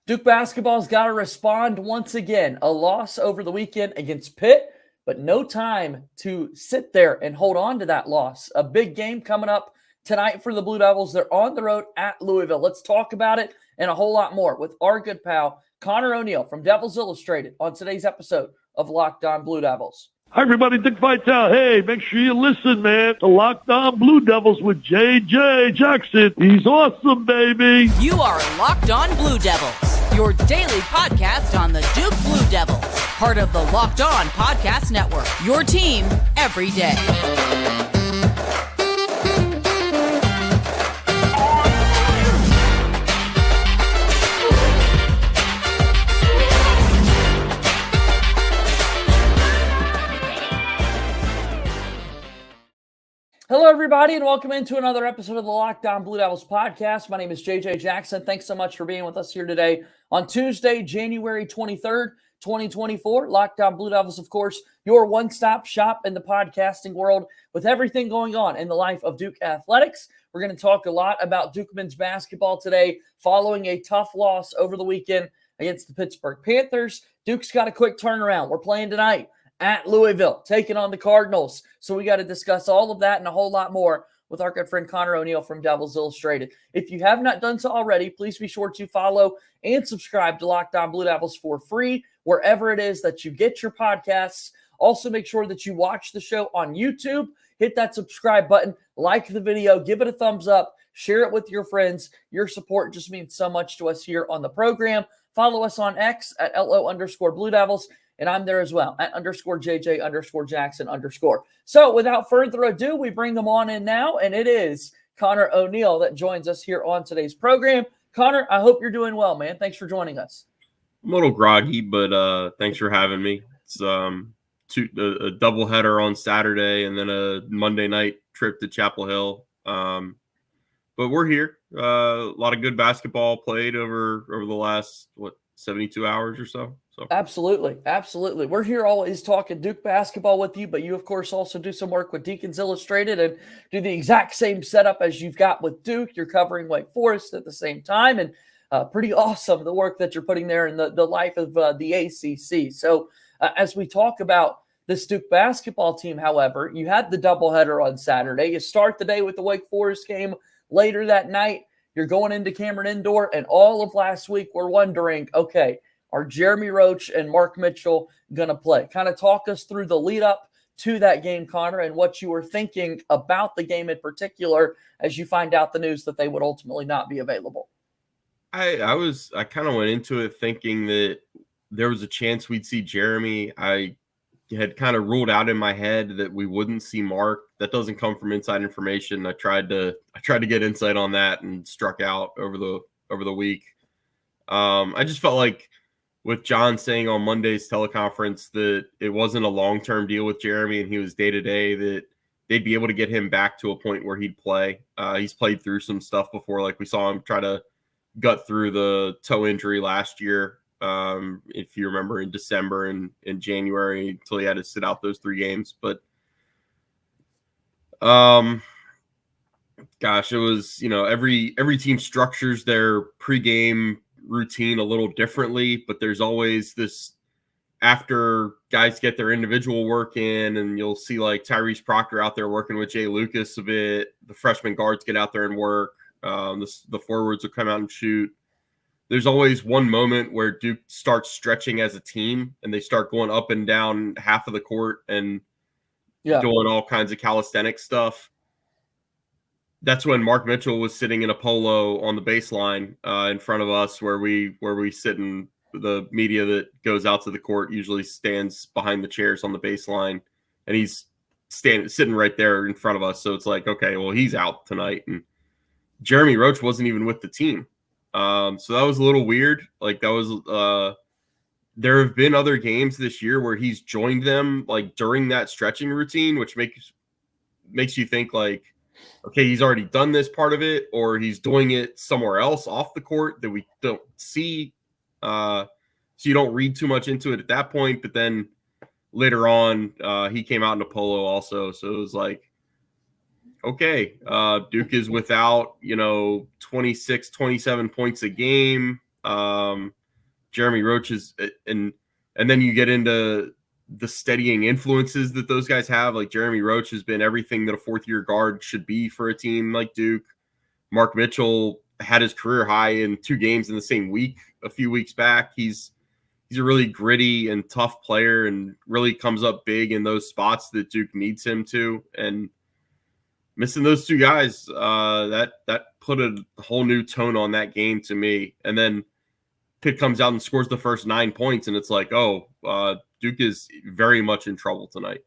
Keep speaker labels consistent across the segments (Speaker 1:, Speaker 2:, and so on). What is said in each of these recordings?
Speaker 1: Duke basketball's got to respond once again. A loss over the weekend against Pitt, but no time to sit there and hold on to that loss. A big game coming up tonight for the Blue Devils. They're on the road at Louisville. Let's talk about it and a whole lot more with our good pal, Conor ONeal from Devils Illustrated on today's episode of Locked On Blue Devils.
Speaker 2: Hi, everybody. Dick Vitale. Hey, make sure you listen, man, to Locked On Blue Devils with J.J. Jackson. He's awesome, baby.
Speaker 3: You are Locked On Blue Devils, your daily podcast on the Duke Blue Devils, part of the Locked On Podcast Network, your team every day.
Speaker 1: Hello, everybody, and welcome into another episode of the Locked On Blue Devils podcast. My name is JJ Jackson. Thanks so much for being with us here today on Tuesday, January 23rd, 2024. Locked On Blue Devils, of course, your one-stop shop in the podcasting world with everything going on in the life of Duke athletics. We're going to talk a lot about Duke men's basketball today following a tough loss over the weekend against the Pittsburgh Panthers. Duke's got a quick turnaround. We're playing tonight at Louisville, taking on the Cardinals. So we got to discuss all of that and a whole lot more with our good friend Conor ONeal from Devils Illustrated. If you have not done so already, please be sure to follow and subscribe to Locked On Blue Devils for free, wherever it is that you get your podcasts. Also, make sure that you watch the show on YouTube. Hit that subscribe button, like the video, give it a thumbs up, share it with your friends. Your support just means so much to us here on the program. Follow us on X at LO_Blue Devils. And I'm there as well, at _JJ_Jackson_. So without further ado, we bring them on in now, and it is Conor ONeal that joins us here on today's program. Conor, I hope you're doing well, man. Thanks for joining us.
Speaker 4: I'm a little groggy, but thanks for having me. It's a doubleheader on Saturday and then a Monday night trip to Chapel Hill. But we're here. A lot of good basketball played over the last, 72 hours or so.
Speaker 1: Absolutely. We're here always talking Duke basketball with you, but you, of course, also do some work with Deacons Illustrated and do the exact same setup as you've got with Duke. You're covering Wake Forest at the same time, and pretty awesome the work that you're putting there in the life of the ACC. So as we talk about this Duke basketball team, however, you had the doubleheader on Saturday. You start the day with the Wake Forest game later that night. You're going into Cameron Indoor, and all of last week we're wondering, okay, are Jeremy Roach and Mark Mitchell going to play? Kind of talk us through the lead up to that game, Conor, and what you were thinking about the game in particular as you find out the news that they would ultimately not be available.
Speaker 4: I kind of went into it thinking that there was a chance we'd see Jeremy. I had kind of ruled out in my head that we wouldn't see Mark. That doesn't come from inside information. I tried to get insight on that and struck out over the week. I just felt like, with John saying on Monday's teleconference that it wasn't a long-term deal with Jeremy and he was day-to-day, that they'd be able to get him back to a point where he'd play. He's played through some stuff before. Like we saw him try to gut through the toe injury last year, if you remember, in December and in January, until he had to sit out those 3 games. But it was, every team structures their pregame routine a little differently, but there's always this, after guys get their individual work in, and you'll see like Tyrese Proctor out there working with Jay Lucas a bit. The freshman guards get out there and work. The forwards will come out and shoot. There's always one moment where Duke starts stretching as a team and they start going up and down half of the court and doing all kinds of calisthenic stuff. That's when Mark Mitchell was sitting in a polo on the baseline in front of us, where we sit in. The media that goes out to the court usually stands behind the chairs on the baseline, and he's sitting right there in front of us. So it's like, okay, well, he's out tonight. And Jeremy Roach wasn't even with the team. So that was a little weird. Like that was there have been other games this year where he's joined them like during that stretching routine, which makes you think like, okay, he's already done this part of it, or he's doing it somewhere else off the court that we don't see. So you don't read too much into it at that point. But then later on, he came out in a polo also. So it was like, okay, Duke is without, 26, 27 points a game. Jeremy Roach is, and then you get into the steadying influences that those guys have. Like Jeremy Roach has been everything that a fourth-year guard should be for a team like Duke. Mark Mitchell had his career high in 2 games in the same week a few weeks back. He's a really gritty and tough player and really comes up big in those spots that Duke needs him to. And missing those 2 guys, that put a whole new tone on that game to me. And then Pitt comes out and scores the first 9 points, and it's like, Duke is very much in trouble tonight.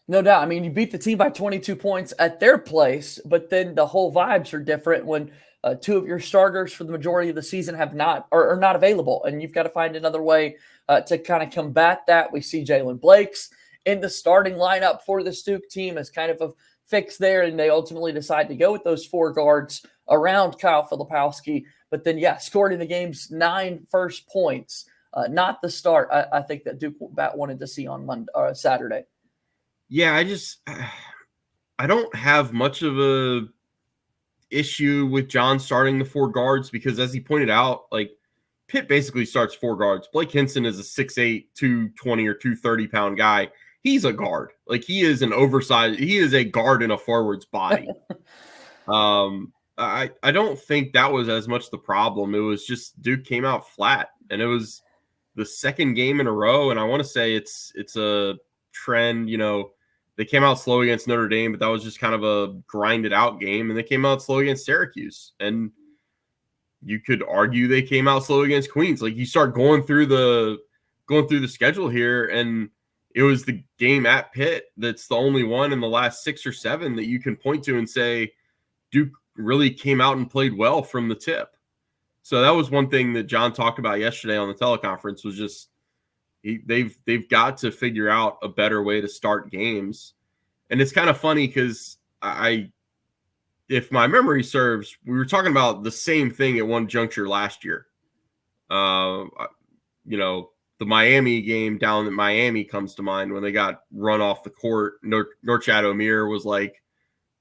Speaker 1: No doubt. I mean, you beat the team by 22 points at their place, but then the whole vibes are different when 2 of your starters for the majority of the season are not available, and you've got to find another way to kind of combat that. We see Jalen Blake's in the starting lineup for the Duke team as kind of a fix there, and they ultimately decide to go with those 4 guards around Kyle Filipowski. But then, scored in the game's 9 first points, not the start I think that Duke wanted to see on Saturday.
Speaker 4: Yeah, I don't have much of a issue with John starting the 4 guards because, as he pointed out, like Pitt basically starts 4 guards. Blake Hinson is a 6'8", 220 or 230-pound guy. He's a guard. Like he is an oversized. He is a guard in a forward's body. I don't think that was as much the problem. It was just Duke came out flat, and it was the second game in a row. And I want to say it's a trend. They came out slow against Notre Dame, but that was just kind of a grinded out game. And they came out slow against Syracuse. And you could argue they came out slow against Queens. Like you start going through the schedule here, and it was the game at Pitt that's the only one in the last 6 or 7 that you can point to and say Duke really came out and played well from the tip. So that was one thing that John talked about yesterday on the teleconference was just they've got to figure out a better way to start games. And it's kind of funny because if my memory serves, we were talking about the same thing at one juncture last year. The Miami game down in Miami comes to mind when they got run off the court. Norchad Omier was like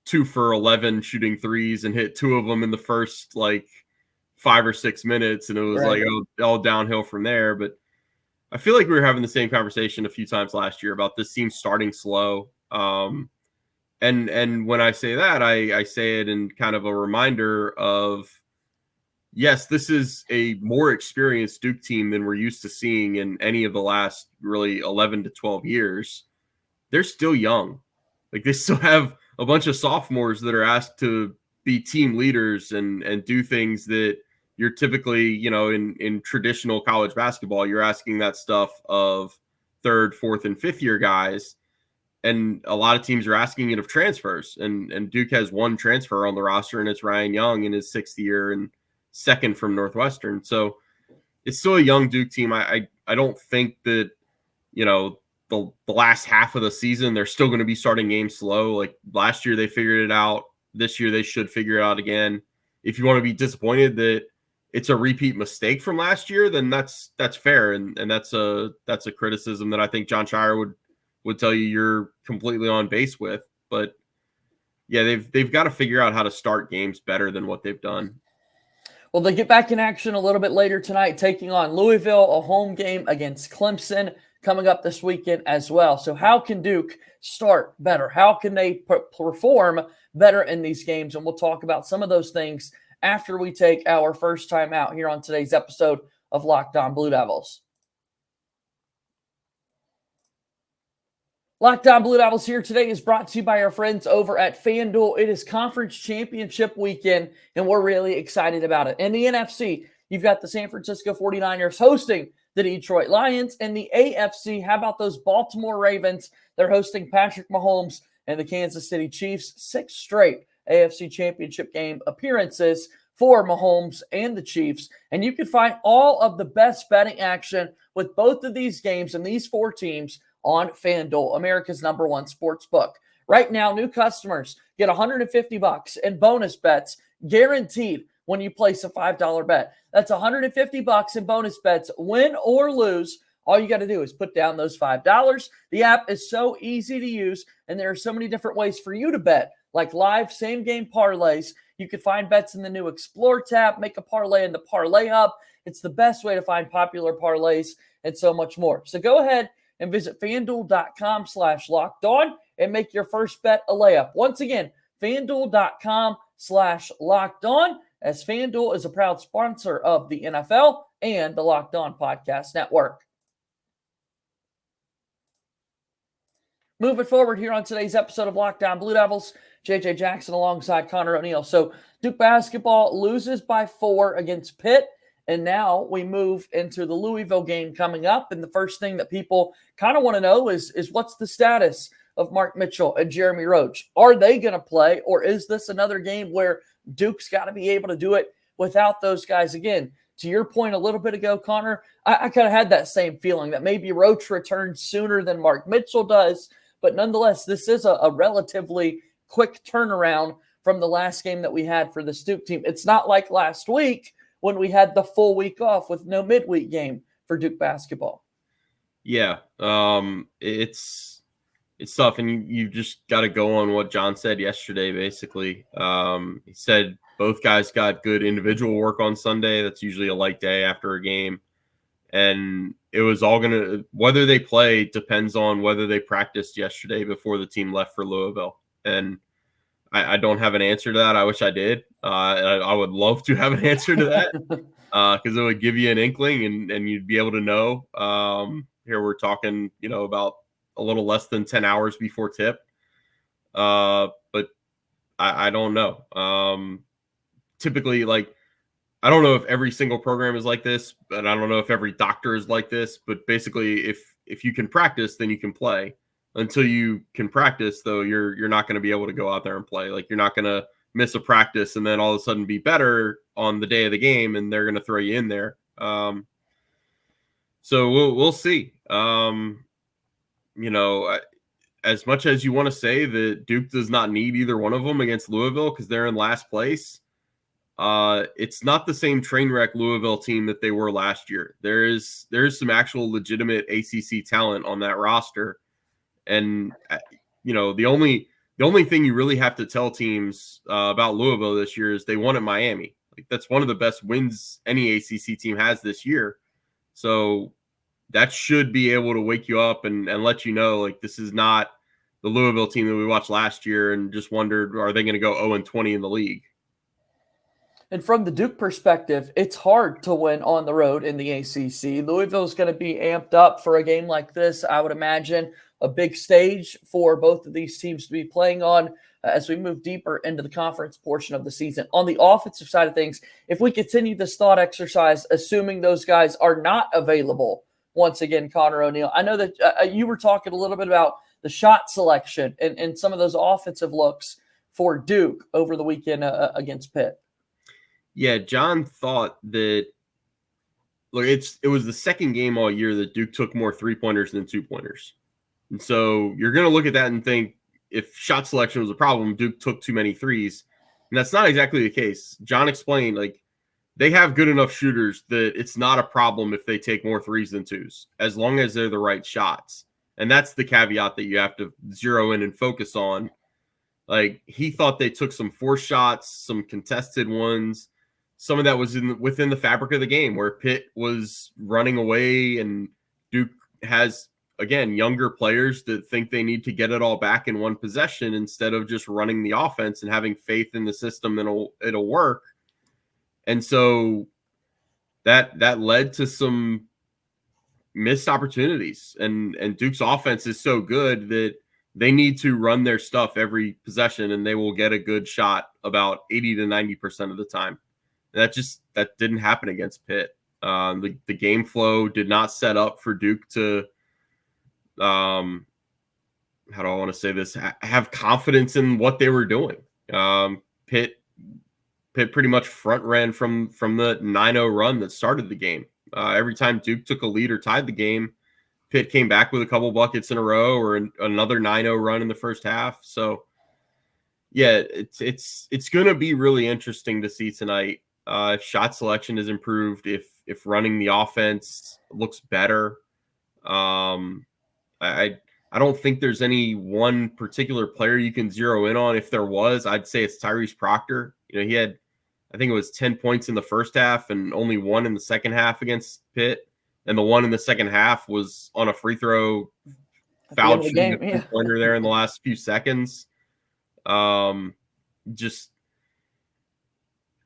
Speaker 4: 2 for 11 shooting threes and hit 2 of them in the first 5 or 6 minutes. And it was all downhill from there. But I feel like we were having the same conversation a few times last year about this team starting slow. And when I say that, I say it in kind of a reminder of, yes, this is a more experienced Duke team than we're used to seeing in any of the last really 11 to 12 years. They're still young. Like they still have a bunch of sophomores that are asked to be team leaders and do things that you're typically, in traditional college basketball, you're asking that stuff of 3rd, 4th, and 5th year guys. And a lot of teams are asking it of transfers. And Duke has 1 transfer on the roster, and it's Ryan Young in his 6th year and 2nd from Northwestern. So it's still a young Duke team. I don't think that, the last half of the season, they're still going to be starting games slow. Like last year, they figured it out. This year, they should figure it out again. If you want to be disappointed that it's a repeat mistake from last year, then that's fair. And that's a criticism that I think John Shire would tell you you're completely on base with. But yeah, they've got to figure out how to start games better than what they've done.
Speaker 1: Well, they get back in action a little bit later tonight, taking on Louisville, a home game against Clemson coming up this weekend as well. So how can Duke start better? How can they perform better in these games? And we'll talk about some of those things after we take our first time out here on today's episode of Locked On Blue Devils. Locked On Blue Devils here today is brought to you by our friends over at FanDuel. It is conference championship weekend, and we're really excited about it. In the NFC, you've got the San Francisco 49ers hosting the Detroit Lions. And the AFC, how about those Baltimore Ravens? They're hosting Patrick Mahomes and the Kansas City Chiefs. 6 straight AFC championship game appearances for Mahomes and the Chiefs. And you can find all of the best betting action with both of these games and these 4 teams on FanDuel, America's #1 sports book. Right now, new customers get $150 in bonus bets guaranteed when you place a $5 bet. That's $150 in bonus bets, win or lose. All you got to do is put down those $5. The app is so easy to use, and there are so many different ways for you to bet, like live same-game parlays. You can find bets in the new Explore tab, make a parlay in the Parlay Hub. It's the best way to find popular parlays and so much more. So go ahead and visit FanDuel.com/lockedon and make your first bet a layup. Once again, FanDuel.com/lockedon, as FanDuel is a proud sponsor of the NFL and the Locked On Podcast Network. Moving forward here on today's episode of Locked On Blue Devils, JJ Jackson alongside Conor ONeal. So Duke basketball loses by 4 against Pitt, and now we move into the Louisville game coming up. And the first thing that people kind of want to know is what's the status of Mark Mitchell and Jeremy Roach? Are they going to play, or is this another game where Duke's got to be able to do it without those guys again? To your point a little bit ago, Conor, I kind of had that same feeling that maybe Roach returns sooner than Mark Mitchell does. But nonetheless, this is a relatively quick turnaround from the last game that we had for the Duke team. It's not like last week when we had the full week off with no midweek game for Duke basketball.
Speaker 4: Yeah, it's tough, and you just got to go on what John said yesterday, basically. He said both guys got good individual work on Sunday. That's usually a light day after a game. And it was all going to – whether they play depends on whether they practiced yesterday before the team left for Louisville. And I don't have an answer to that. I wish I did. I would love to have an answer to that because it would give you an inkling and you'd be able to know. Here we're talking, about a little less than 10 hours before tip. But I don't know. Typically, I don't know if every single program is like this, but I don't know if every doctor is like this. But basically, if you can practice, then you can play. Until you can practice, though, you're not going to be able to go out there and play. You're not going to miss a practice and then all of a sudden be better on the day of the game, and they're going to throw you in there. So we'll see. As much as you want to say that Duke does not need either one of them against Louisville because they're in last place, it's not the same train wreck Louisville team that they were last year. There's some actual legitimate ACC talent on that roster. And, the only thing you really have to tell teams about Louisville this year is they won at Miami. That's one of the best wins any ACC team has this year. So that should be able to wake you up and let you know, this is not the Louisville team that we watched last year and just wondered, are they going to go 0-20 in the league?
Speaker 1: And from the Duke perspective, it's hard to win on the road in the ACC. Louisville's going to be amped up for a game like this, I would imagine. A big stage for both of these teams to be playing on as we move deeper into the conference portion of the season. On the offensive side of things, if we continue this thought exercise, assuming those guys are not available, once again, Conor ONeal, I know that you were talking a little bit about the shot selection and some of those offensive looks for Duke over the weekend against Pitt.
Speaker 4: Yeah, John thought that it was the second game all year that Duke took more 3-pointers than 2-pointers. And so you're going to look at that and think if shot selection was a problem, Duke took too many threes. And that's not exactly the case. John explained, they have good enough shooters that it's not a problem if they take more threes than twos, as long as they're the right shots. And that's the caveat that you have to zero in and focus on. He thought they took some forced shots, some contested ones. Some of that was within the fabric of the game where Pitt was running away and Duke has, again, younger players that think they need to get it all back in one possession instead of just running the offense and having faith in the system that it'll work. And so that led to some missed opportunities. And Duke's offense is so good that they need to run their stuff every possession and they will get a good shot about 80 to 90% of the time. And that didn't happen against Pitt. The game flow did not set up for Duke to how do I want to say this? Have confidence in what they were doing. Pitt pretty much front ran from the 9-0 run that started the game. Every time Duke took a lead or tied the game, Pitt came back with a couple buckets in a row or another 9-0 run in the first half. So, yeah, it's going to be really interesting to see tonight if shot selection is improved, if running the offense looks better. I I don't think there's any one particular player you can zero in on. If there was, I'd say it's Tyrese Proctor. He had, I think it was 10 points in the first half and only 1 in the second half against Pitt. And the 1 in the second half was on a free throw foul shooting pointer there in the last few seconds. Just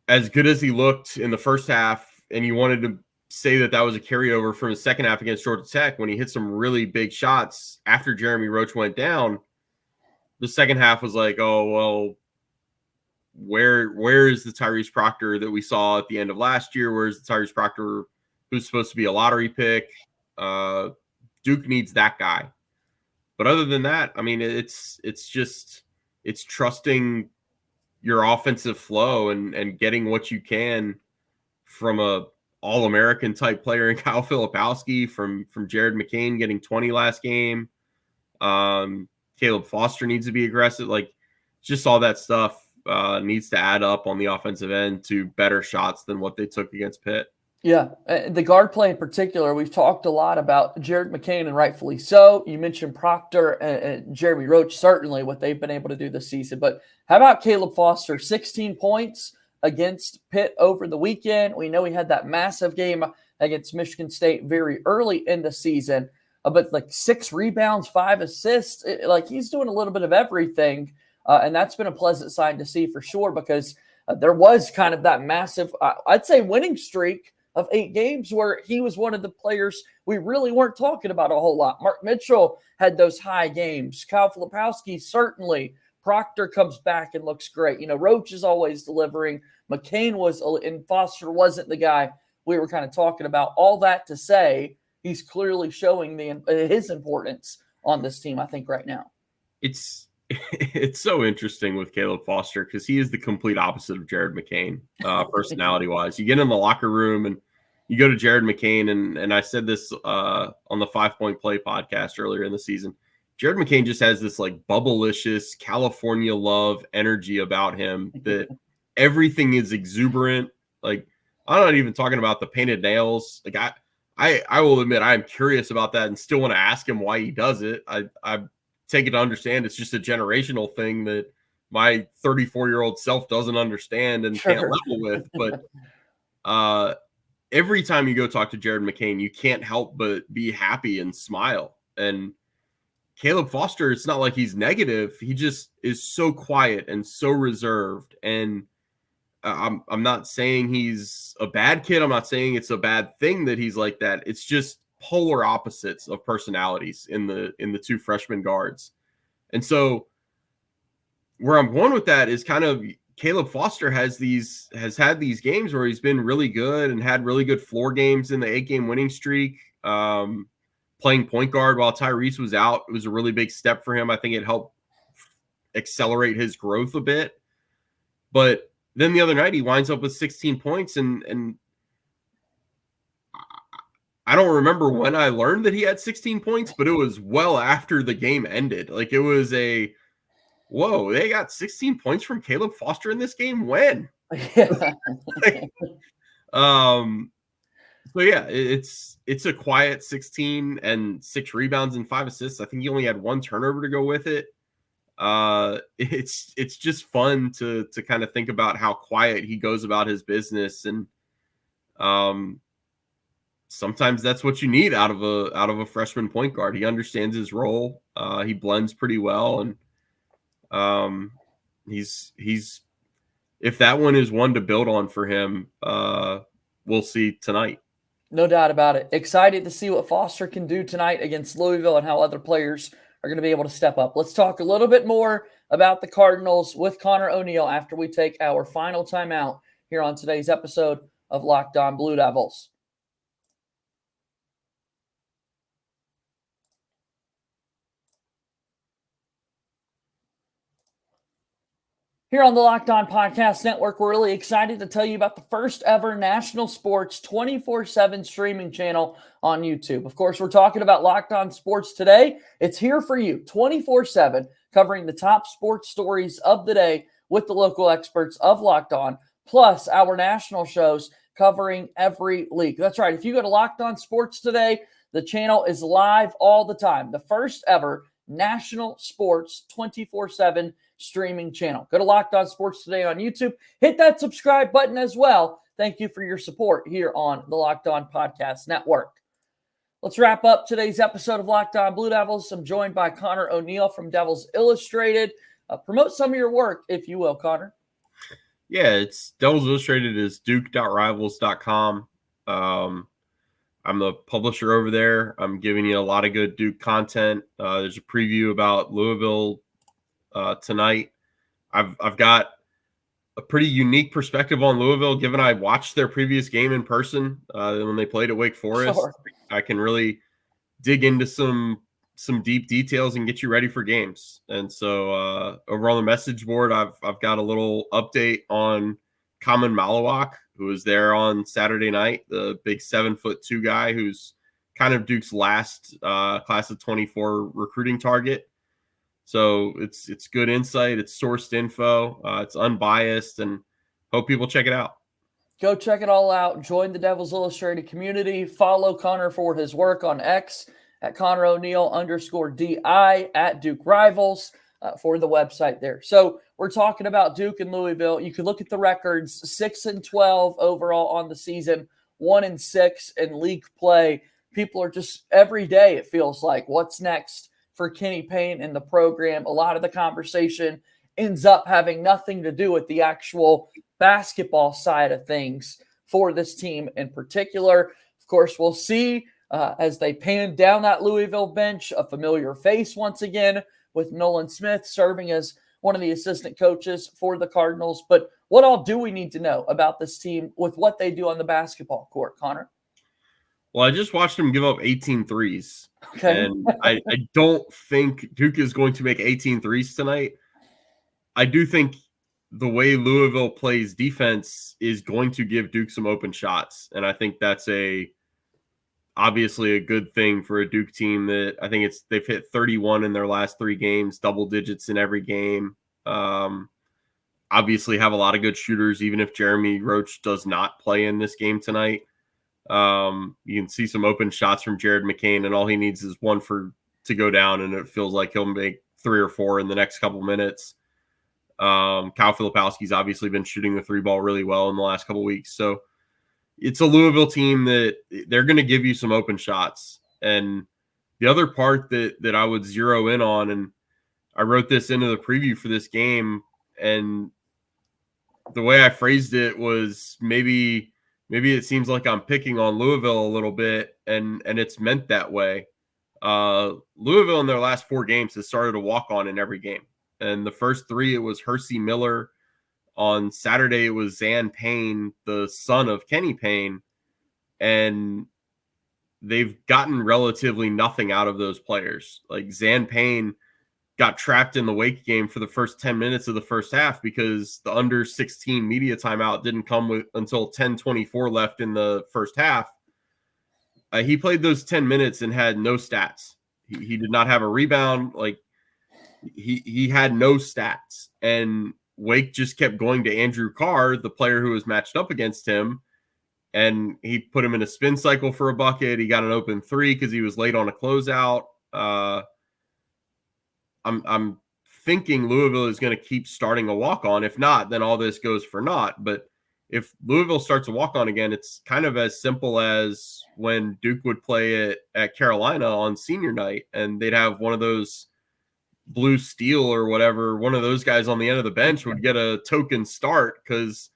Speaker 4: as good as he looked in the first half, and you wanted to say that was a carryover from his second half against Georgia Tech when he hit some really big shots after Jeremy Roach went down. The second half was like, oh, well, where is the Tyrese Proctor that we saw at the end of last year? Where's the Tyrese Proctor who's supposed to be a lottery pick? Duke needs that guy. But other than that, I mean, it's trusting your offensive flow and getting what you can from a All-American type player in Kyle Filipowski, from Jared McCain getting 20 last game. Caleb Foster needs to be aggressive. Like, just all that stuff needs to add up on the offensive end to better shots than what they took against Pitt.
Speaker 1: Yeah, the guard play in particular, we've talked a lot about Jared McCain, and rightfully so. You mentioned Proctor and Jeremy Roach, certainly what they've been able to do this season. But how about Caleb Foster? 16 points against Pitt over the weekend. We know he had that massive game against Michigan State very early in the season, but like 6 rebounds, 5 assists. Like, he's doing a little bit of everything, and that's been a pleasant sign to see for sure, because there was kind of that massive, I'd say, winning streak of 8 games where he was one of the players we really weren't talking about a whole lot. Mark Mitchell had those high games. Kyle Filipowski, certainly. Proctor comes back and looks great. Roach is always delivering. McCain was, and Foster wasn't the guy we were kind of talking about. All that to say, he's clearly showing his importance on this team, I think, right now.
Speaker 4: It's so interesting with Caleb Foster because he is the complete opposite of Jared McCain, personality-wise. You get in the locker room and you go to Jared McCain, and I said this on the 5 Point Play podcast earlier in the season. Jared McCain just has this like bubblicious California love energy about him that everything is exuberant. Like, I'm not even talking about the painted nails. Like, I will admit I am curious about that and still want to ask him why he does it. I take it to understand it's just a generational thing that my 34-year-old self doesn't understand and can't level with. But every time you go talk to Jared McCain, you can't help but be happy and smile. And Caleb Foster, it's not like he's negative. He just is so quiet and so reserved. And I'm not saying he's a bad kid. I'm not saying it's a bad thing that he's like that. It's just polar opposites of personalities in the 2 freshman guards. And so where I'm going with that is kind of Caleb Foster has had these games where he's been really good and had really good floor games in the 8-game winning streak. Playing point guard while Tyrese was out, it was a really big step for him. I think it helped accelerate his growth a bit. But then the other night he winds up with 16 points and I don't remember when I learned that he had 16 points, but it was well after the game ended. Like, it was whoa, they got 16 points from Caleb Foster in this game? When?
Speaker 1: Yeah.
Speaker 4: So yeah, it's a quiet 16 and 6 rebounds and 5 assists. I think he only had 1 turnover to go with it. It's just fun to kind of think about how quiet he goes about his business, and sometimes that's what you need out of a freshman point guard. He understands his role. He blends pretty well, and he's if that one is one to build on for him, we'll see tonight.
Speaker 1: No doubt about it. Excited to see what Foster can do tonight against Louisville and how other players are going to be able to step up. Let's talk a little bit more about the Cardinals with Conor ONeal after we take our final timeout here on today's episode of Locked On Blue Devils. Here on the Locked On Podcast Network, we're really excited to tell you about the first ever national sports 24/7 streaming channel on YouTube. Of course, we're talking about Locked On Sports Today. It's here for you 24/7, covering the top sports stories of the day with the local experts of Locked On, plus our national shows covering every league. That's right. If you go to Locked On Sports Today, the channel is live all the time. The first ever national sports 24/7 streaming channel. Go to Locked On Sports Today on YouTube. Hit that subscribe button as well. Thank you for your support here on the Locked On Podcast Network. Let's wrap up today's episode of Locked On Blue Devils. I'm joined by Conor ONeal from Devils Illustrated. Promote some of your work, if you will, Conor.
Speaker 4: Yeah, it's Devils Illustrated is duke.rivals.com. I'm the publisher over there. I'm giving you a lot of good Duke content. There's a preview about Louisville tonight. I've got a pretty unique perspective on Louisville, given I watched their previous game in person when they played at Wake Forest.
Speaker 1: Sure.
Speaker 4: I can really dig into some deep details and get you ready for games. And so over on the message board, I've got a little update on Common Malawak, who was there on Saturday night, the big 7'2" guy who's kind of Duke's last class of 24 recruiting target. So it's good insight. It's sourced info. It's unbiased, and hope people check it out.
Speaker 1: Go check it all out. Join the Devils Illustrated community. Follow Conor for his work on X at Conor ONeal_DI at Duke Rivals for the website there. So we're talking about Duke and Louisville. You can look at the records: 6-12 overall on the season, 1-6 in league play. People are just every day, it feels like, what's next for Kenny Payne and the program? A lot of the conversation ends up having nothing to do with the actual basketball side of things for this team in particular. Of course, we'll see as they pan down that Louisville bench, a familiar face once again with Nolan Smith serving as one of the assistant coaches for the Cardinals. But what all do we need to know about this team with what they do on the basketball court, Conor?
Speaker 4: Well, I just watched them give up 18 threes.
Speaker 1: Okay.
Speaker 4: And I don't think Duke is going to make 18 threes tonight. I do think the way Louisville plays defense is going to give Duke some open shots. And I think that's obviously a good thing for a Duke team that I think they've hit 31 in their last 3 games, double digits in every game. Obviously have a lot of good shooters, even if Jeremy Roach does not play in this game tonight. You can see some open shots from Jared McCain, and all he needs is one to go down, and it feels like he'll make 3 or 4 in the next couple minutes. Kyle Filipowski's obviously been shooting the 3 ball really well in the last couple weeks. So it's a Louisville team that they're going to give you some open shots. And the other part that I would zero in on, and I wrote this into the preview for this game, and the way I phrased it was maybe it seems like I'm picking on Louisville a little bit, and it's meant that way. Louisville in their last 4 games has started a walk-on in every game. And the first 3, it was Hersey Miller. On Saturday, it was Zan Payne, the son of Kenny Payne. And they've gotten relatively nothing out of those players. Like Zan Payne got trapped in the Wake game for the first 10 minutes of the first half because the under 16 media timeout didn't come until 10:24 left in the first half. He played those 10 minutes and had no stats. He did not have a rebound. Like he had no stats, and Wake just kept going to Andrew Carr, the player who was matched up against him, and he put him in a spin cycle for a bucket. He got an open 3 because he was late on a closeout. I'm thinking Louisville is going to keep starting a walk-on. If not, then all this goes for naught. But if Louisville starts a walk-on again, it's kind of as simple as when Duke would play it at Carolina on senior night, and they'd have one of those Blue Steel or whatever, one of those guys on the end of the bench would get a token start because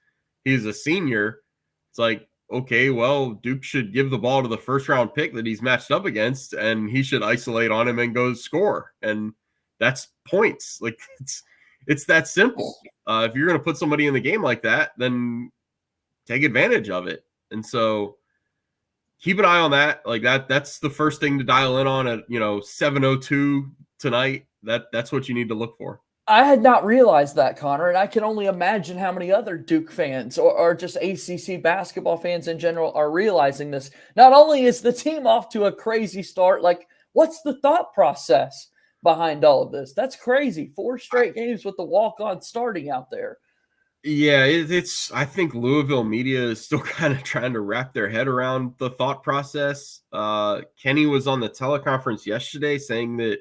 Speaker 4: he's a senior. It's like, okay, well, Duke should give the ball to the first-round pick that he's matched up against, and he should isolate on him and go score. And that's points. Like it's that simple. If you're going to put somebody in the game like that, then take advantage of it. And so keep an eye on that. Like that's the first thing to dial in on at 7:02 tonight. That's what you need to look for.
Speaker 1: I had not realized that, Conor, and I can only imagine how many other Duke fans or just ACC basketball fans in general are realizing this. Not only is the team off to a crazy start, like what's the thought process behind all of this? That's crazy. 4 straight games with the walk-on starting out there.
Speaker 4: Yeah, it's. I think Louisville media is still kind of trying to wrap their head around the thought process. Kenny was on the teleconference yesterday saying that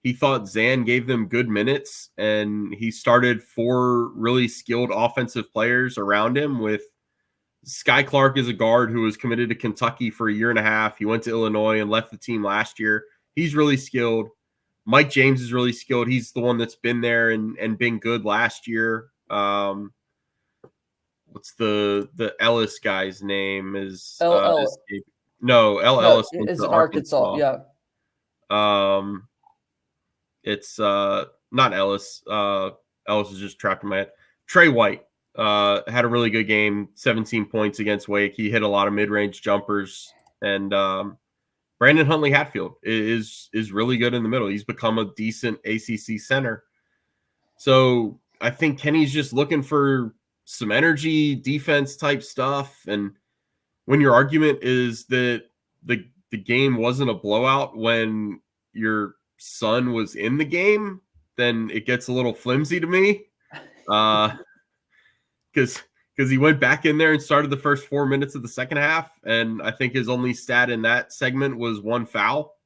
Speaker 4: he thought Zan gave them good minutes, and he started 4 really skilled offensive players around him. With Sky Clark is a guard who was committed to Kentucky for a year and a half. He went to Illinois and left the team last year. He's really skilled. Mike James is really skilled. He's the one that's been there and been good last year. What's the Ellis guy's name? Is
Speaker 1: Ellis.
Speaker 4: Ellis
Speaker 1: is in Arkansas. Yeah.
Speaker 4: It's not Ellis. Ellis is just trapped in my head. Trey White had a really good game, 17 points against Wake. He hit a lot of mid-range jumpers, and Brandon Huntley Hatfield is really good in the middle. He's become a decent ACC center. So I think Kenny's just looking for some energy, defense type stuff. And when your argument is that the game wasn't a blowout when your son was in the game, then it gets a little flimsy to me. Because he went back in there and started the first 4 minutes of the second half, and I think his only stat in that segment was 1 foul.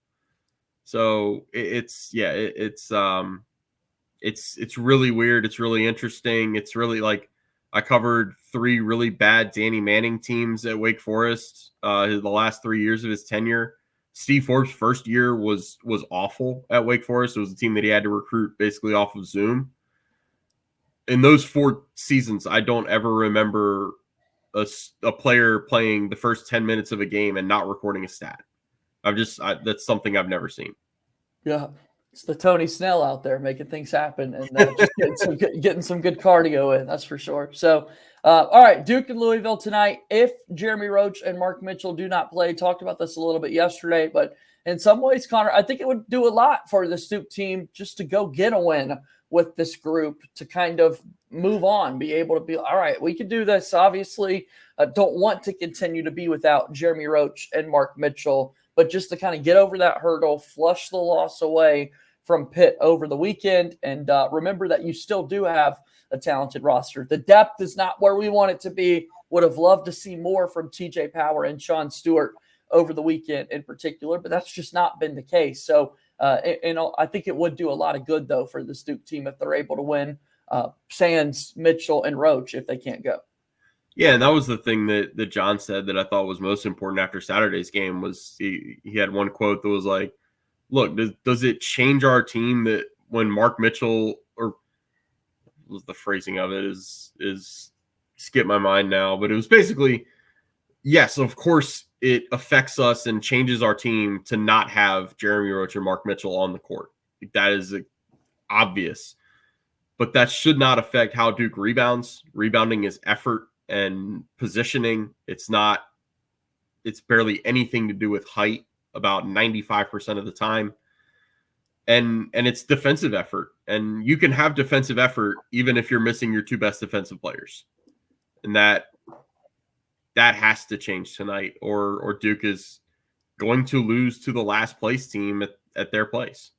Speaker 4: So it's really weird. It's really interesting. It's really like I covered 3 really bad Danny Manning teams at Wake Forest the last 3 years of his tenure. Steve Forbes' first year was awful at Wake Forest. It was a team that he had to recruit basically off of Zoom. In those 4 seasons, I don't ever remember a player playing the first 10 minutes of a game and not recording a stat. That's something I've never seen.
Speaker 1: Yeah. It's the Tony Snell out there making things happen and just getting some good cardio in, that's for sure. So, all right, Duke and Louisville tonight. If Jeremy Roach and Mark Mitchell do not play, talked about this a little bit yesterday, but in some ways, Conor, I think it would do a lot for this Duke team just to go get a win with this group to kind of move on, be able to be, all right, we can do this. Obviously, don't want to continue to be without Jeremy Roach and Mark Mitchell, but just to kind of get over that hurdle, flush the loss away from Pitt over the weekend, and remember that you still do have a talented roster. The depth is not where we want it to be. Would have loved to see more from TJ Power and Sean Stewart over the weekend in particular, but that's just not been the case. So, I think it would do a lot of good, though, for this Duke team if they're able to win sans Mitchell and Roach if they can't go.
Speaker 4: Yeah, and that was the thing that John said that I thought was most important after Saturday's game was he had one quote that was like, look, does it change our team that when Mark Mitchell, or was the phrasing of it is skip my mind now, but it was basically, yes, of course it affects us and changes our team to not have Jeremy Roach or Mark Mitchell on the court. That is obvious, but that should not affect how Duke rebounds. Rebounding is effort and positioning. It's barely anything to do with height about 95% of the time. And it's defensive effort. And you can have defensive effort even if you're missing your 2 best defensive players. And that has to change tonight, or Duke is going to lose to the last place team at their place.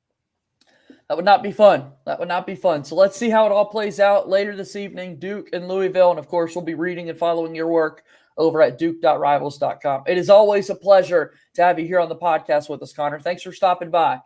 Speaker 1: That would not be fun. So let's see how it all plays out later this evening. Duke and Louisville. And of course, we'll be reading and following your work over at duke.rivals.com. It is always a pleasure to have you here on the podcast with us, Conor. Thanks for stopping by.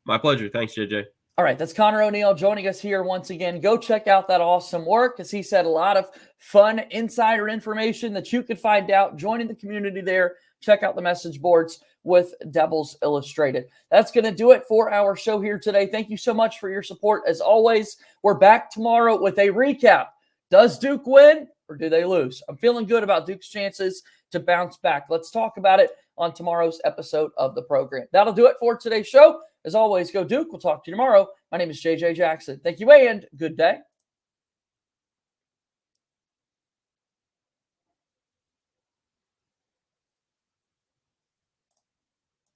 Speaker 4: My pleasure. Thanks, JJ.
Speaker 1: All right, that's Conor ONeal joining us here once again. Go check out that awesome work. As he said, a lot of fun insider information that you could find out. Joining the community there. Check out the message boards with Devils Illustrated. That's going to do it for our show here today. Thank you so much for your support. As always, we're back tomorrow with a recap. Does Duke win or do they lose? I'm feeling good about Duke's chances to bounce back. Let's talk about it on tomorrow's episode of the program. That'll do it for today's show. As always, go Duke. We'll talk to you tomorrow. My name is JJ Jackson. Thank you and good day.